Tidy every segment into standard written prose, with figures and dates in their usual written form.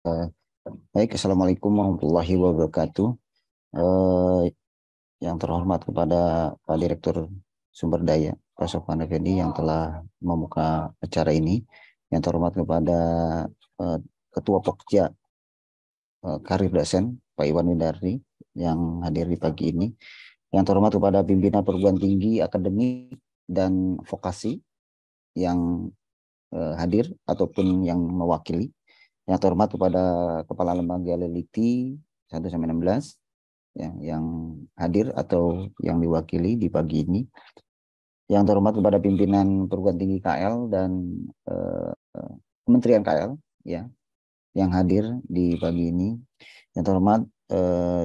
Eh, Baik, Assalamualaikum warahmatullahi wabarakatuh. Eh, yang terhormat kepada Pak Direktur Sumber Daya, Pak Sofwan Effendi yang telah membuka acara ini. Yang terhormat kepada eh, Ketua Pokja Karir Dosen, Pak Iwan Windardi, yang hadir di pagi ini. Yang terhormat kepada pimpinan perguruan tinggi, akademik, dan vokasi yang hadir ataupun yang mewakili. Yang terhormat kepada Kepala Lembaga Leliti 1 sampai 16 ya, yang hadir atau yang diwakili di pagi ini. Yang terhormat kepada pimpinan perguruan tinggi KL dan eh, Kementerian KL ya, yang hadir di pagi ini. Yang terhormat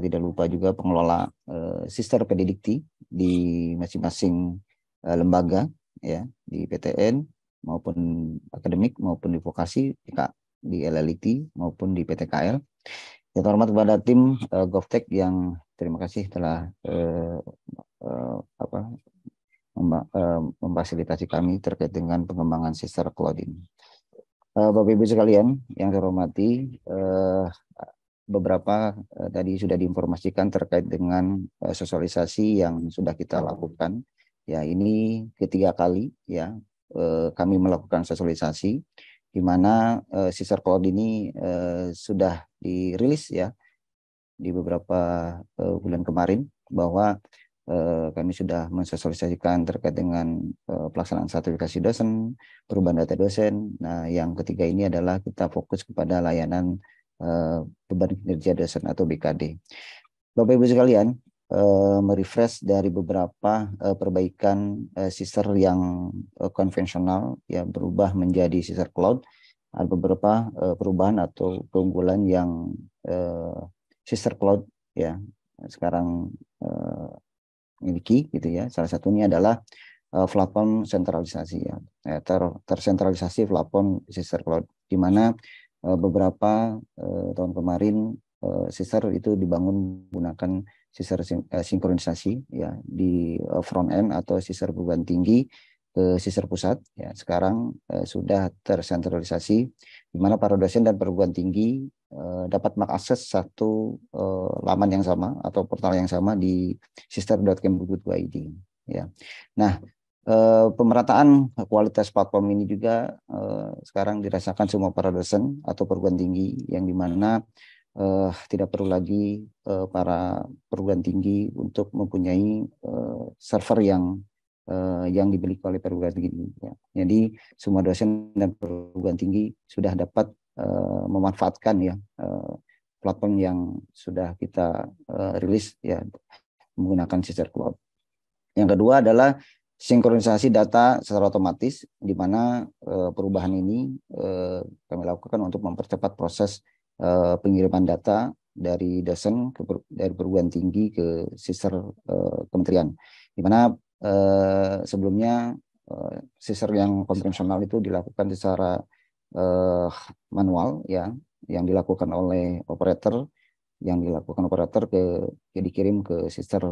tidak lupa juga pengelola Sister Pedidikti di masing-masing lembaga ya, di PTN maupun akademik maupun di vokasi di LLIT maupun di PTKL. Yang terhormat kepada tim GovTech yang terima kasih telah apa memfasilitasi kami terkait dengan pengembangan Sister Cloud ini. Bapak Ibu sekalian yang saya hormati, beberapa tadi sudah diinformasikan terkait dengan sosialisasi yang sudah kita lakukan. Ya, ini ketiga kali ya kami melakukan sosialisasi di mana Sister Cloud ini sudah dirilis ya di beberapa bulan kemarin bahwa kami sudah mensosialisasikan terkait dengan pelaksanaan sertifikasi dosen, perubahan data dosen. Nah, yang ketiga ini adalah kita fokus kepada layanan beban kinerja dosen atau BKD. Bapak Ibu sekalian, merefresh dari beberapa perbaikan sister yang konvensional yang berubah menjadi sister cloud. Ada beberapa perubahan atau keunggulan yang sister cloud ya sekarang miliki gitu ya. Salah satunya adalah platform sentralisasi ya. Tersentralisasi platform sister cloud di mana beberapa tahun kemarin sister itu dibangun menggunakan sister sinkronisasi ya di front end atau sister perguruan tinggi ke sister pusat ya. Sekarang sudah tersentralisasi di mana para dosen dan perguruan tinggi dapat mengakses satu laman yang sama atau portal yang sama di sister.kemdikbud.id ya. Nah, pemerataan kualitas platform ini juga sekarang dirasakan semua para dosen atau perguruan tinggi yang dimana tidak perlu lagi para perguruan tinggi untuk mempunyai server yang dimiliki oleh perguruan tinggi. Ya. Jadi semua dosen dan perguruan tinggi sudah dapat memanfaatkan ya platform yang sudah kita rilis ya menggunakan Sister Cloud. Yang kedua adalah sinkronisasi data secara otomatis, di mana perubahan ini kami lakukan untuk mempercepat proses pengiriman data dari dosen dari perguruan tinggi ke sister kementerian, di mana sebelumnya sister yang konvensional itu dilakukan secara manual ya, yang dilakukan oleh operator, dikirim ke sister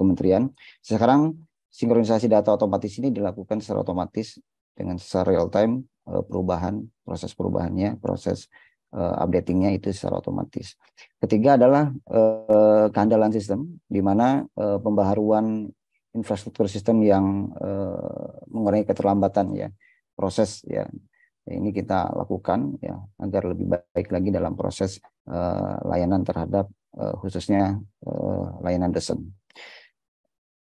kementerian. Sekarang sinkronisasi data otomatis ini dilakukan secara otomatis dengan secara real time proses perubahannya, proses updatingnya itu secara otomatis. Ketiga adalah kehandalan sistem, di mana pembaharuan infrastruktur sistem yang mengurangi keterlambatan ya proses ya. Ini kita lakukan ya agar lebih baik lagi dalam proses layanan terhadap khususnya layanan dosen.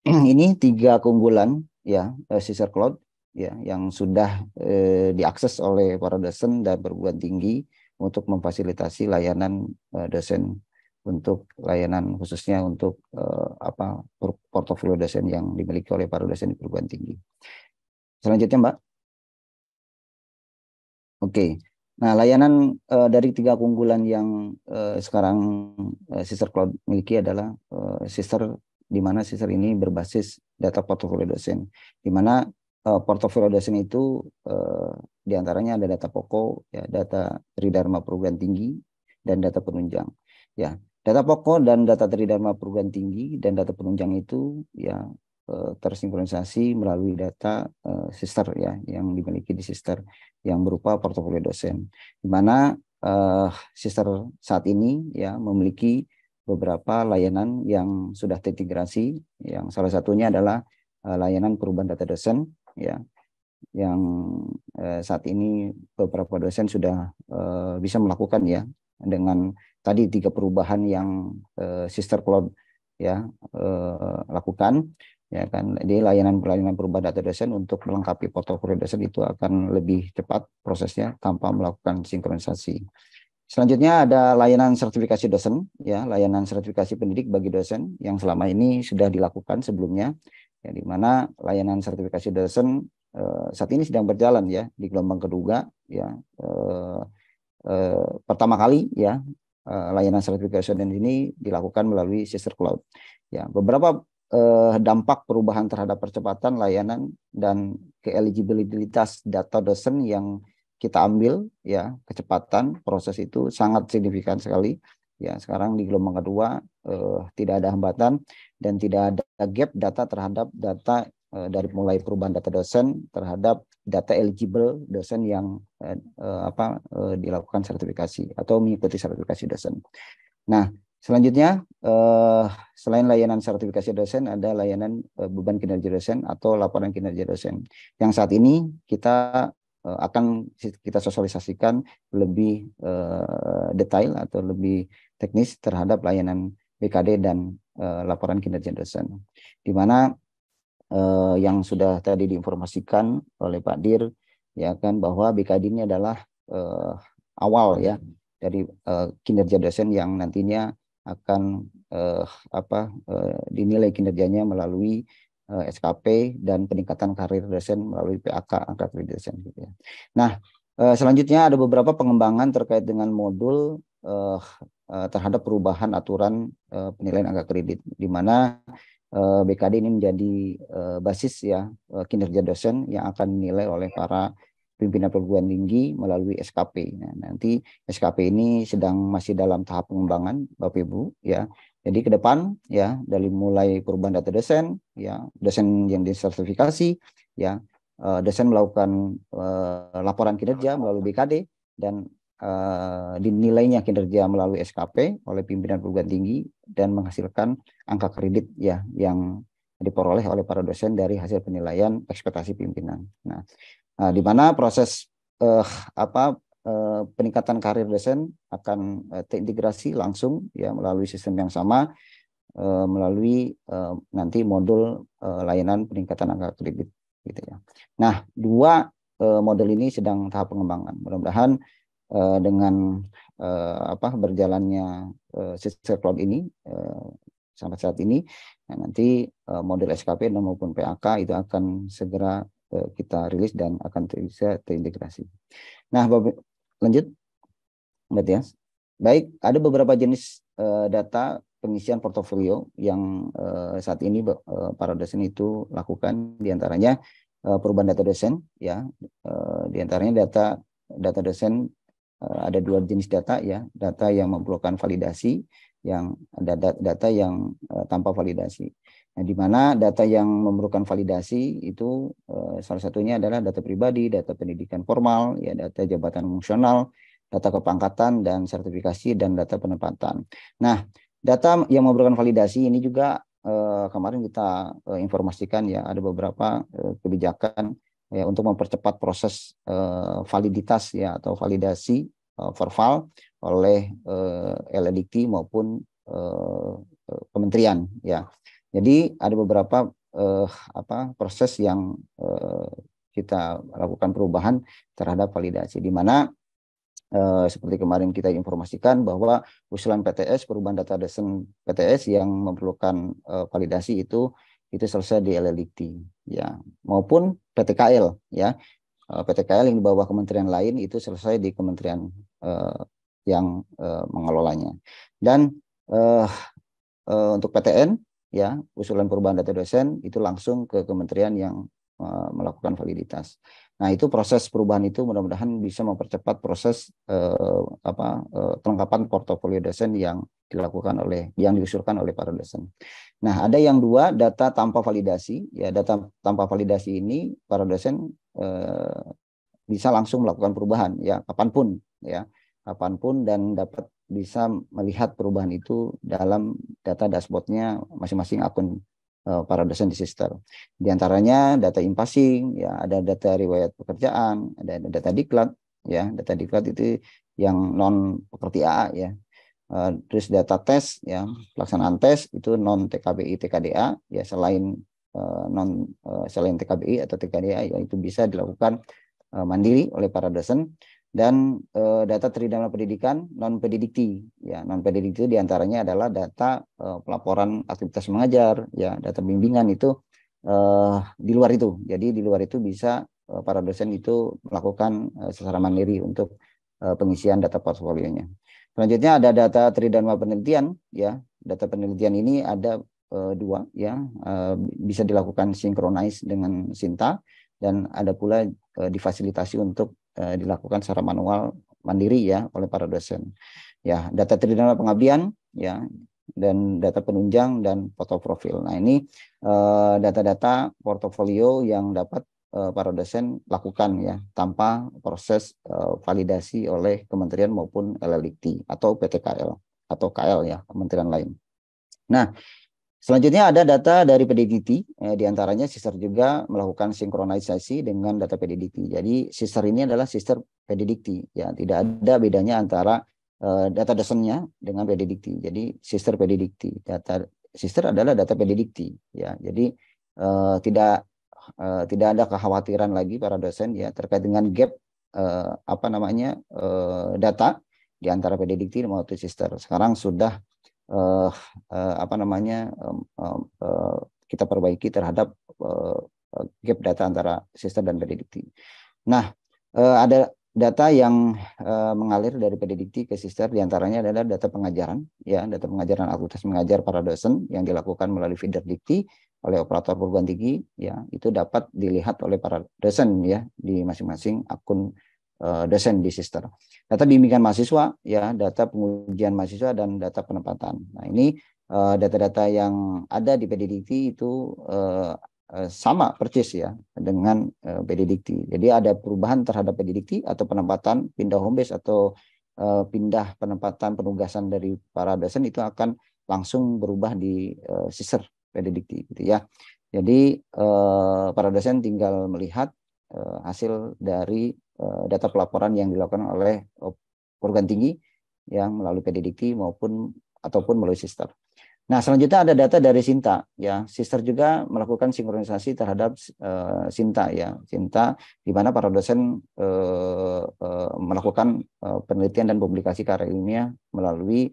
Ini tiga keunggulan ya Sister Cloud ya yang sudah diakses oleh para dosen dan perguruan tinggi untuk memfasilitasi layanan dosen untuk layanan khususnya untuk portofolio dosen yang dimiliki oleh para dosen di perguruan tinggi. Selanjutnya, Mbak. Oke. Nah, layanan dari tiga keunggulan yang sekarang Sister Cloud miliki adalah Sister, di mana Sister ini berbasis data portofolio dosen, di mana portofolio dosen itu di antaranya ada data pokok, ya, data tridharma perguruan tinggi, dan data penunjang. Ya, data pokok dan data tridharma perguruan tinggi dan data penunjang itu ya tersinkronisasi melalui data Sister ya yang dimiliki di Sister yang berupa portofolio dosen, di mana Sister saat ini ya memiliki beberapa layanan yang sudah terintegrasi, yang salah satunya adalah layanan perubahan data dosen ya, yang saat ini beberapa dosen sudah bisa melakukan ya dengan tadi 3 perubahan yang Sister Cloud ya lakukan ya kan. Jadi layanan perubahan data dosen untuk melengkapi portofolio dosen itu akan lebih cepat prosesnya tanpa melakukan sinkronisasi. Selanjutnya ada layanan sertifikasi dosen, ya, layanan sertifikasi pendidik bagi dosen yang selama ini sudah dilakukan sebelumnya, ya, di mana layanan sertifikasi dosen saat ini sedang berjalan ya di gelombang kedua, ya, pertama kali ya layanan sertifikasi dosen ini dilakukan melalui Sister Cloud. Ya, beberapa dampak perubahan terhadap percepatan layanan dan keeligibilitas data dosen yang kita ambil ya, kecepatan proses itu sangat signifikan sekali ya. Sekarang di gelombang kedua tidak ada hambatan dan tidak ada gap data terhadap data dari mulai perubahan data dosen terhadap data eligible dosen yang dilakukan sertifikasi atau mengikuti sertifikasi dosen. Nah, selanjutnya selain layanan sertifikasi dosen ada layanan beban kinerja dosen atau laporan kinerja dosen yang saat ini kita akan kita sosialisasikan lebih detail atau lebih teknis terhadap layanan BKD dan laporan kinerja dosen, di mana yang sudah tadi diinformasikan oleh Pak Dir ya kan, bahwa BKD ini adalah awal ya dari kinerja dosen yang nantinya akan dinilai kinerjanya melalui SKP dan peningkatan karir dosen melalui PAK, angka kredit dosen gitu ya. Nah, selanjutnya ada beberapa pengembangan terkait dengan modul terhadap perubahan aturan penilaian angka kredit, di mana BKD ini menjadi basis ya kinerja dosen yang akan dinilai oleh para pimpinan perguruan tinggi melalui SKP. Nah, nanti SKP ini masih dalam tahap pengembangan, Bapak Ibu ya. Jadi ke depan ya, dari mulai perubahan data dosen ya, dosen yang disertifikasi ya, dosen melakukan laporan kinerja melalui BKD dan dinilainya kinerja melalui SKP oleh pimpinan perguruan tinggi dan menghasilkan angka kredit ya yang diperoleh oleh para dosen dari hasil penilaian ekspektasi pimpinan. Nah, di mana proses peningkatan karir dosen akan terintegrasi langsung ya melalui sistem yang sama melalui nanti modul layanan peningkatan angka kredit gitu ya. Nah, 2 model ini sedang tahap pengembangan. Mudah-mudahan dengan berjalannya Sister Cloud ini sampai saat ini, nah, nanti model SKP maupun PAK itu akan segera kita rilis dan akan bisa terintegrasi. Nah, lanjut, Mbak Tias. Baik, ada beberapa jenis data pengisian portofolio yang saat ini para dosen itu lakukan, diantaranya perubahan data dosen, ya, diantaranya data dosen ada 2 jenis data ya, data yang memerlukan validasi, yang ada data yang tanpa validasi. Nah, di mana data yang memerlukan validasi itu salah satunya adalah data pribadi, data pendidikan formal, ya, data jabatan fungsional, data kepangkatan dan sertifikasi, dan data penempatan. Nah, data yang memerlukan validasi ini juga kemarin kita informasikan ya, ada beberapa kebijakan ya untuk mempercepat proses validitas ya atau validasi verval oleh LLDikti maupun kementerian ya. Jadi ada beberapa proses yang kita lakukan perubahan terhadap validasi, di mana seperti kemarin kita informasikan bahwa usulan PTS perubahan data dosen PTS yang memerlukan validasi itu selesai di LLDikti ya, maupun PTKL ya. PTKL yang di bawah kementerian lain itu selesai di kementerian yang mengelolanya. Dan untuk PTN ya, usulan perubahan data dosen itu langsung ke kementerian yang melakukan validitas. Nah, itu proses perubahan itu mudah-mudahan bisa mempercepat proses kelengkapan portofolio dosen yang diusulkan oleh para dosen. Nah, ada yang 2, data tanpa validasi ya. Data tanpa validasi ini para dosen bisa langsung melakukan perubahan ya kapanpun ya, kapanpun dan dapat bisa melihat perubahan itu dalam data dashboardnya masing-masing akun para dosen di Sister. Di antaranya data in-passing, ya ada data riwayat pekerjaan, ada data diklat, ya data diklat itu yang non pekerti AA ya. Terus data tes, ya pelaksanaan tes itu non TKBI TKDA, ya selain TKBI atau TKDA, ya itu bisa dilakukan mandiri oleh para dosen. Dan data tridharma pendidikan non pedidikti, ya non pedidikti itu diantaranya adalah data pelaporan aktivitas mengajar, ya data bimbingan itu di luar itu. Jadi di luar itu bisa para dosen itu melakukan secara mandiri untuk pengisian data portfolionya. Selanjutnya ada data tridharma penelitian, ya data penelitian ini ada dua, ya bisa dilakukan sinkronis dengan Sinta dan ada pula difasilitasi untuk dilakukan secara manual mandiri ya oleh para dosen. Ya, data tridharma pengabdian ya dan data penunjang dan foto profil. Nah, ini data-data portofolio yang dapat para dosen lakukan ya tanpa proses validasi oleh kementerian maupun LLIT atau PTKL atau KL ya, kementerian lain. Nah, selanjutnya ada data dari PDDT, diantaranya Sister juga melakukan sinkronisasi dengan data PDDT. Jadi Sister ini adalah Sister PDDT, ya tidak ada bedanya antara data dosennya dengan PDDT. Jadi Sister PDDT, data Sister adalah data PDDT, ya. Jadi tidak ada kekhawatiran lagi para dosen ya terkait dengan gap data di antara PDDT maupun Sister. Sekarang sudah kita perbaiki terhadap gap data antara Sister dan PDDT. Nah, ada data yang mengalir dari PDDT ke Sister, diantaranya adalah data pengajaran, ya data pengajaran aktivitas mengajar para dosen yang dilakukan melalui feeder dikti oleh operator perguruan tinggi, ya itu dapat dilihat oleh para dosen ya di masing-masing akun dosen di Sister. Data bimbingan mahasiswa, ya data pengujian mahasiswa dan data penempatan. Nah, ini data-data yang ada di PDDT itu sama persis ya dengan PDDT. Jadi ada perubahan terhadap PDDT atau penempatan pindah home base atau pindah penempatan penugasan dari para dosen itu akan langsung berubah di Sister PDDT gitu ya. Jadi para dosen tinggal melihat hasil dari data pelaporan yang dilakukan oleh perguruan tinggi yang melalui PDDT ataupun melalui Sister. Nah, selanjutnya ada data dari Sinta ya. Sister juga melakukan sinkronisasi terhadap Sinta ya. Sinta di mana para dosen melakukan penelitian dan publikasi karya ilmiah melalui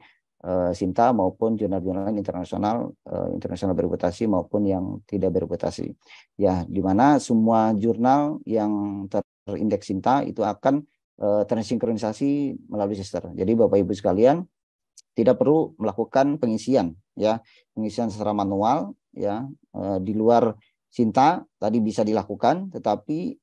Sinta maupun jurnal-jurnal internasional berreputasi maupun yang tidak berreputasi. Ya, di mana semua jurnal yang terindeks Sinta itu akan tersinkronisasi melalui Sister. Jadi Bapak Ibu sekalian tidak perlu melakukan pengisian secara manual ya di luar Sinta tadi bisa dilakukan, tetapi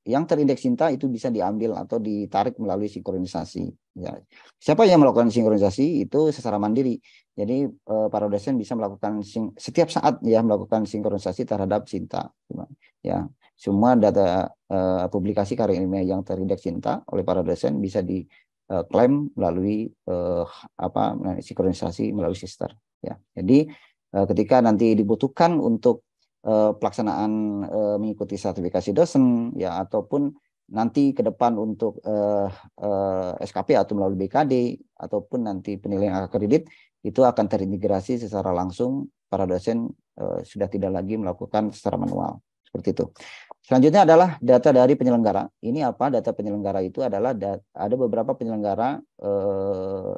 yang terindeks Sinta itu bisa diambil atau ditarik melalui sinkronisasi ya. Siapa yang melakukan sinkronisasi itu secara mandiri. Jadi para dosen bisa melakukan setiap saat ya melakukan sinkronisasi terhadap Sinta ya. Semua data publikasi karya ilmiah yang terindeks Sinta oleh para dosen bisa diklaim melalui sinkronisasi melalui Sister ya. Jadi ketika nanti dibutuhkan untuk pelaksanaan mengikuti sertifikasi dosen ya ataupun nanti ke depan untuk SKP atau melalui BKD ataupun nanti penilaian akredit itu akan terintegrasi secara langsung, para dosen sudah tidak lagi melakukan secara manual seperti itu. Selanjutnya adalah data dari penyelenggara. Ini apa? Data penyelenggara itu adalah ada beberapa penyelenggara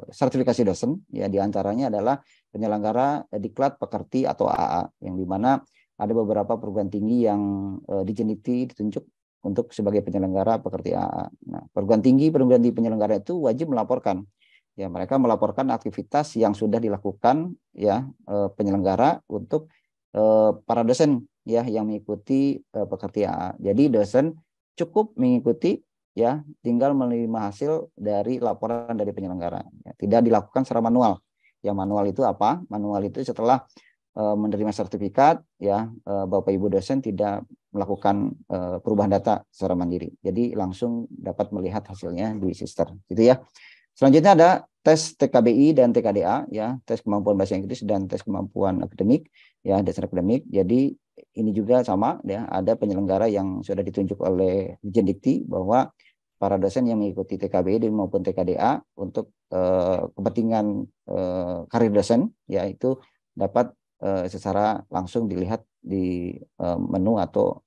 sertifikasi dosen ya, diantaranya adalah penyelenggara diklat pekerti atau AA yang dimana ada beberapa perguruan tinggi yang dijeniti ditunjuk untuk sebagai penyelenggara pekerti AA. Nah, perguruan tinggi penyelenggara itu wajib melaporkan. Ya, mereka melaporkan aktivitas yang sudah dilakukan ya penyelenggara untuk para dosen ya yang mengikuti pekerti AA. Jadi dosen cukup mengikuti ya, tinggal menerima hasil dari laporan dari penyelenggara. Ya, tidak dilakukan secara manual. Yang manual itu apa? Manual itu setelah menerima sertifikat, ya Bapak Ibu dosen tidak melakukan perubahan data secara mandiri. Jadi langsung dapat melihat hasilnya di Sister, gitu ya. Selanjutnya ada tes TKBI dan TKDA, ya, tes kemampuan bahasa Inggris dan tes kemampuan akademik, ya, dasar akademik. Jadi ini juga sama, ya, ada penyelenggara yang sudah ditunjuk oleh Dirjen Dikti bahwa para dosen yang mengikuti TKBI maupun TKDA untuk kepentingan karir dosen, ya, itu dapat secara langsung dilihat di menu atau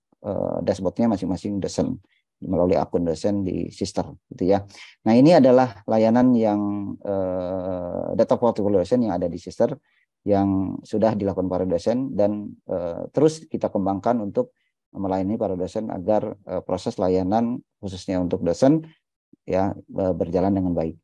dashboardnya masing-masing dosen melalui akun dosen di Sister, gitu ya. Nah, ini adalah layanan yang data portfolio dosen yang ada di Sister yang sudah dilakukan para dosen dan terus kita kembangkan untuk melayani para dosen agar proses layanan khususnya untuk dosen, ya, berjalan dengan baik.